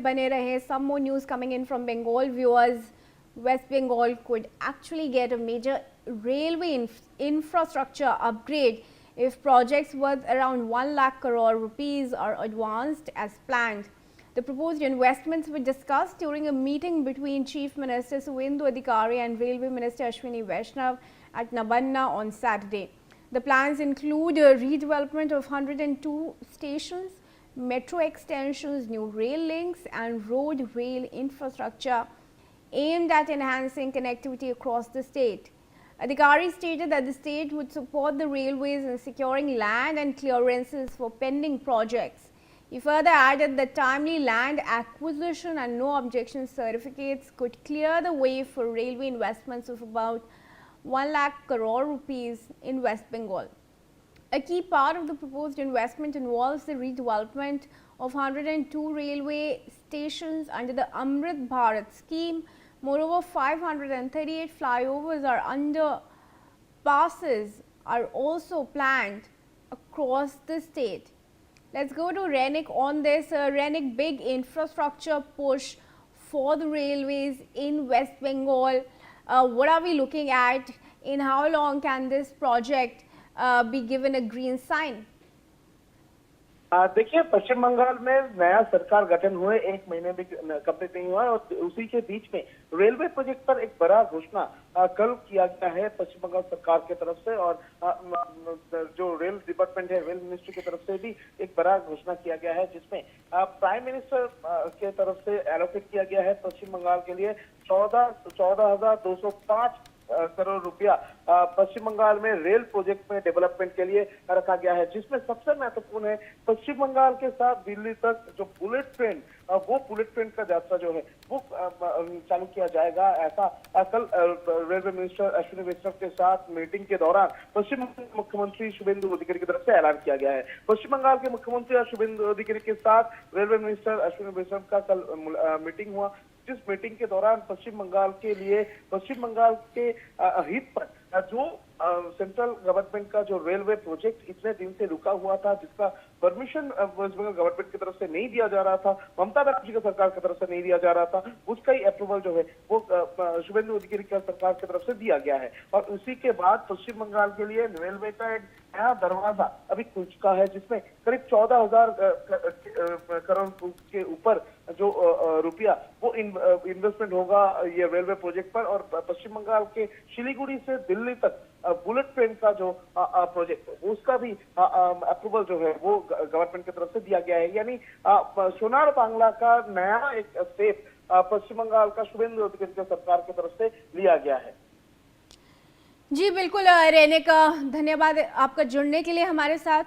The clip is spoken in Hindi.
बने रहें. Some more news coming in from Bengal viewers. West Bengal could actually get a major railway infrastructure upgrade if projects worth around 1 lakh crore rupees are advanced as planned. The proposed investments were discussed during a meeting between Chief Minister Suvendu Adhikari and Railway Minister Ashwini Vaishnav at Nabanna on Saturday. The plans include a redevelopment of 102 stations, metro extensions, new rail links and road rail infrastructure aimed at enhancing connectivity across the state. Adhikari stated that the state would support the railways in securing land and clearances for pending projects. He further added that timely land acquisition and no objection certificates could clear the way for railway investments of about 1 lakh crore rupees in West Bengal. A key part of the proposed investment involves the redevelopment of 102 railway stations under the Amrit Bharat scheme. Moreover, 538 flyovers are underpasses are also planned across the state. Let's go to Renik on this. Renik, big infrastructure push for the railways in West Bengal. What are we looking at? In how long can this project be given a green sign? देखिए, पश्चिम बंगाल में नया सरकार गठन हुए 1 महीने भी कंप्लीट नहीं हुआ और उसी के बीच में रेलवे प्रोजेक्ट पर एक बड़ा घोषणा कल किया गया है पश्चिम बंगाल सरकार की तरफ से और जो रेल डिपार्टमेंट है, रेल मिनिस्ट्री की तरफ से भी एक बड़ा घोषणा किया गया है, जिसमें प्राइम मिनिस्टर के तरफ से एलोकेट किया गया है पश्चिम बंगाल के लिए 14,205 करोड़ रुपया पश्चिम बंगाल में रेल प्रोजेक्ट में डेवलपमेंट के लिए रखा गया है, जिसमें सबसे महत्वपूर्ण है पश्चिम बंगाल के साथ दिल्ली तक जो बुलेट ट्रेन, वो बुलेट ट्रेन का यात्रा जो है वो चालू किया जाएगा। ऐसा कल रेलवे मिनिस्टर अश्विनी वैष्णव के साथ मीटिंग के दौरान पश्चिम मुख्यमंत्री शुभेंदु अधिकारी की तरफ से ऐलान किया गया है। पश्चिम बंगाल के मुख्यमंत्री शुभेंदु अधिकारी के साथ रेलवे मिनिस्टर अश्विनी वैष्णव का कल मीटिंग हुआ, जिस मीटिंग के दौरान पश्चिम बंगाल के लिए, पश्चिम बंगाल के हित पर जो सेंट्रल गवर्नमेंट का जो रेलवे प्रोजेक्ट इतने दिन से रुका हुआ था, जिसका परमिशन वेस्ट बंगाल गवर्नमेंट की तरफ से नहीं दिया जा रहा था, ममता बनर्जी की सरकार की तरफ से नहीं दिया जा रहा था, उसका ही अप्रूवल जो है वो शुभेंदु अधिकारी की सरकार की तरफ से दिया गया है। और उसी के बाद पश्चिम बंगाल के लिए रेलवे का एक नया दरवाजा अभी खुल चुका है, जिसमें करीब 14,000 करोड़ के ऊपर जो रुपया वो इन्वेस्टमेंट होगा ये रेलवे प्रोजेक्ट पर। और पश्चिम बंगाल के शिलीगुड़ी से दिल्ली तक बुलेट ट्रेन का जो प्रोजेक्ट, उसका भी अप्रूवल जो है वो गवर्नमेंट की तरफ से दिया गया है। यानी सोनार बांग्ला का नया एक स्टेप पश्चिम बंगाल का शुभेंदु अधिकारी की सरकार की तरफ से लिया गया है। जी बिल्कुल, रेनिक, धन्यवाद आपका जुड़ने के लिए हमारे साथ।